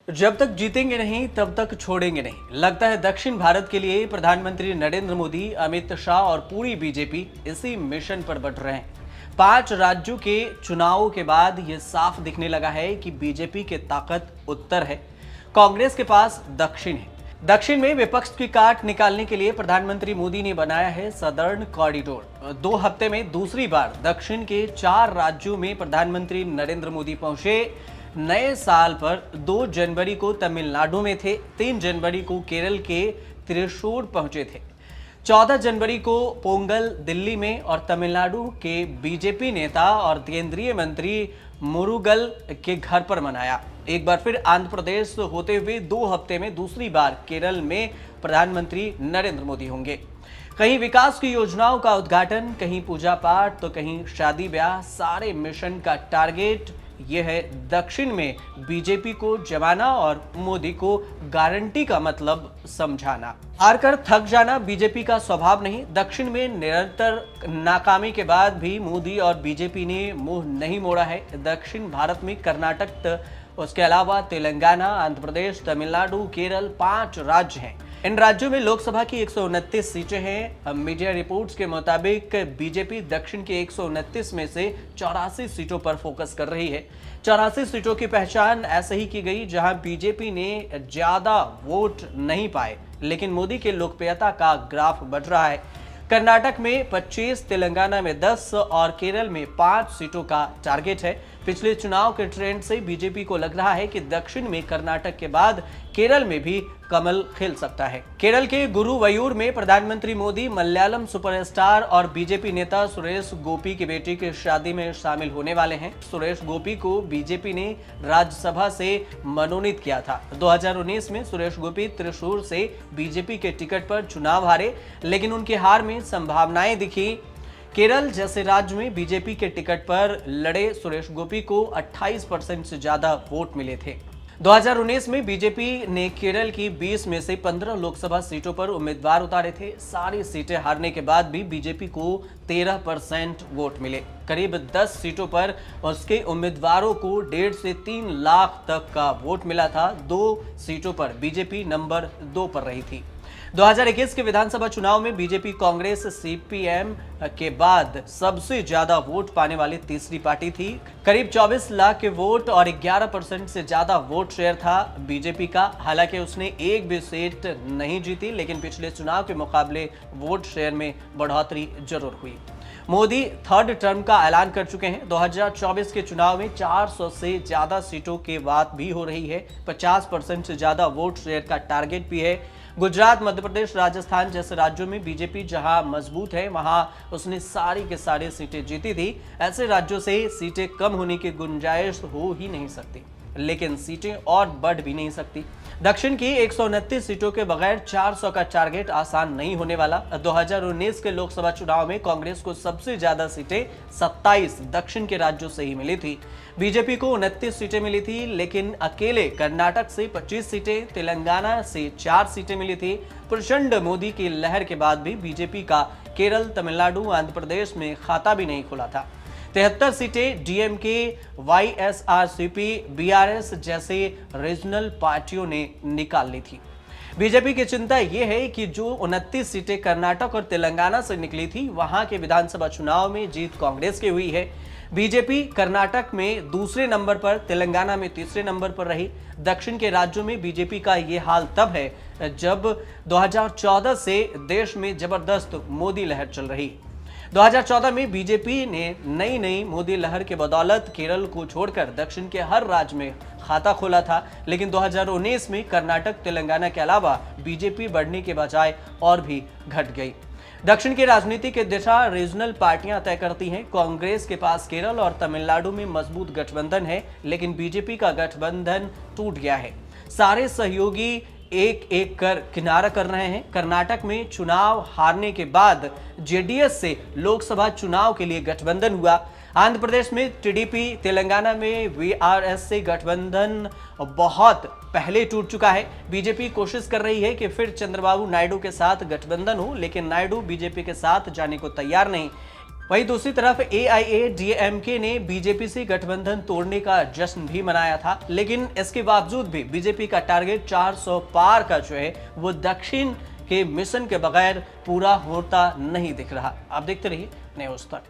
जब तक जीतेंगे नहीं तब तक छोड़ेंगे नहीं। लगता है दक्षिण भारत के लिए प्रधानमंत्री नरेंद्र मोदी, अमित शाह और पूरी बीजेपी इसी मिशन पर बढ़ रहे हैं। 5 राज्यों के चुनावों के बाद यह साफ दिखने लगा है कि बीजेपी की ताकत उत्तर है, कांग्रेस के पास दक्षिण है। दक्षिण में विपक्ष की काट निकालने के लिए प्रधानमंत्री मोदी ने बनाया है सदर्न कॉरिडोर। 2 हफ्ते में दूसरी बार दक्षिण के 4 राज्यों में प्रधानमंत्री नरेंद्र मोदी पहुंचे। नए साल पर 2 जनवरी को तमिलनाडु में थे, 3 जनवरी को केरल के त्रिशूर पहुंचे थे, 14 जनवरी को पोंगल दिल्ली में और तमिलनाडु के बीजेपी नेता और केंद्रीय मंत्री मुरुगल के घर पर मनाया। एक बार फिर आंध्र प्रदेश होते हुए 2 हफ्ते में दूसरी बार केरल में प्रधानमंत्री नरेंद्र मोदी होंगे। कहीं विकास की योजनाओं का उद्घाटन, कहीं पूजा पाठ तो कहीं शादी ब्याह। सारे मिशन का टारगेट यह है दक्षिण में बीजेपी को जमाना और मोदी को गारंटी का मतलब समझाना। हार कर थक जाना बीजेपी का स्वभाव नहीं। दक्षिण में निरंतर नाकामी के बाद भी मोदी और बीजेपी ने मुंह नहीं मोड़ा है। दक्षिण भारत में कर्नाटक, उसके अलावा तेलंगाना, आंध्र प्रदेश, तमिलनाडु, केरल 5 राज्य हैं। इन राज्यों में लोकसभा की 129 सीटें हैं। मीडिया रिपोर्ट्स के मुताबिक बीजेपी दक्षिण के 129 में से 84 सीटों पर फोकस कर रही है। 84 सीटों की पहचान ऐसे ही की गई जहां बीजेपी ने ज्यादा वोट नहीं पाए, लेकिन मोदी के लोकप्रियता का ग्राफ बढ़ रहा है। कर्नाटक में 25, तेलंगाना में 10 और केरल में 5 सीटों का टारगेट है। पिछले चुनाव के ट्रेंड से बीजेपी को लग रहा है कि दक्षिण में कर्नाटक के बाद केरल में भी कमल खिल सकता है। केरल के गुरुवयूर में प्रधानमंत्री मोदी मलयालम सुपरस्टार और बीजेपी नेता सुरेश गोपी की बेटी की शादी में शामिल होने वाले हैं। सुरेश गोपी को बीजेपी ने राज्यसभा से मनोनीत किया था। 2019 में सुरेश गोपी त्रिशूर से बीजेपी के टिकट पर चुनाव हारे, लेकिन उनकी हार में संभावनाएं दिखी। केरल जैसे राज्य में बीजेपी के टिकट पर लड़े सुरेश गोपी को 28% से ज्यादा वोट मिले थे। 2019 में बीजेपी ने केरल की 20 में से 15 लोकसभा सीटों पर उम्मीदवार उतारे थे। सारी सीटें हारने के बाद भी बीजेपी को 13% वोट मिले। करीब 10 सीटों पर उसके उम्मीदवारों को 1.5 से 3 लाख तक का वोट मिला था। 2 सीटों पर बीजेपी नंबर 2 पर रही थी। 2021 के विधानसभा चुनाव में बीजेपी कांग्रेस सीपीएम के बाद सबसे ज्यादा वोट पाने वाली तीसरी पार्टी थी। करीब 24 लाख के वोट और 11% से ज्यादा वोट शेयर था बीजेपी का। हालांकि उसने एक भी सीट नहीं जीती, लेकिन पिछले चुनाव के मुकाबले वोट शेयर में बढ़ोतरी जरूर हुई। मोदी 3rd टर्म का ऐलान कर चुके हैं। 2024 के चुनाव में 400 से ज्यादा सीटों की बात भी हो रही है। 50% से ज्यादा वोट शेयर का टारगेट भी है। गुजरात, मध्य प्रदेश, राजस्थान जैसे राज्यों में बीजेपी जहां मजबूत है, वहां उसने सारी के सारी सीटें जीती थी। ऐसे राज्यों से सीटें कम होने की गुंजाइश हो ही नहीं सकती, लेकिन सीटें और बढ़ भी नहीं सकती। दक्षिण की 129 सीटों के बगैर 400 का टारगेट आसान नहीं होने वाला। 2019 के लोकसभा चुनाव में कांग्रेस को सबसे ज्यादा सीटें 27 दक्षिण के राज्यों से ही मिली थी। बीजेपी को 29 सीटें मिली थी, लेकिन अकेले कर्नाटक से 25 सीटें, तेलंगाना से 4 सीटें मिली थी। प्रचंड मोदी की लहर के बाद भी बीजेपी का केरल, तमिलनाडु, आंध्र प्रदेश में खाता भी नहीं खुला था। 73 सीटें डीएमके, वाईएसआरसीपी, बीआरएस जैसे रीजनल पार्टियों ने निकाल ली थी। बीजेपी की चिंता यह है कि जो 29 सीटें कर्नाटक और तेलंगाना से निकली थी, वहां के विधानसभा चुनाव में जीत कांग्रेस की हुई है। बीजेपी कर्नाटक में दूसरे नंबर पर, तेलंगाना में तीसरे नंबर पर रही। दक्षिण के राज्यों में बीजेपी का यह हाल तब है जब 2014 से देश में जबरदस्त मोदी लहर चल रही। 2014 में बीजेपी ने नई मोदी लहर के बदौलत केरल को छोड़कर दक्षिण के हर राज्य में खाता खोला था, लेकिन 2019 में कर्नाटक, तेलंगाना के अलावा बीजेपी बढ़ने के बजाय और भी घट गई। दक्षिण की राजनीति की दिशा रीजनल पार्टियां तय करती हैं। कांग्रेस के पास केरल और तमिलनाडु में मजबूत गठबंधन है, लेकिन बीजेपी का गठबंधन टूट गया है। सारे सहयोगी एक एक कर किनारा कर रहे हैं। कर्नाटक में चुनाव हारने के बाद जेडीएस से लोकसभा चुनाव के लिए गठबंधन हुआ। आंध्र प्रदेश में टीडीपी, तेलंगाना में वीआरएस से गठबंधन बहुत पहले टूट चुका है। बीजेपी कोशिश कर रही है कि फिर चंद्रबाबू नायडू के साथ गठबंधन हो, लेकिन नायडू बीजेपी के साथ जाने को तैयार नहीं। वहीं दूसरी तरफ AIADMK ने बीजेपी से गठबंधन तोड़ने का जश्न भी मनाया था, लेकिन इसके बावजूद भी बीजेपी का टारगेट 400 पार का जो है वो दक्षिण के मिशन के बगैर पूरा होता नहीं दिख रहा। आप देखते रहिए न्यूज़ तक।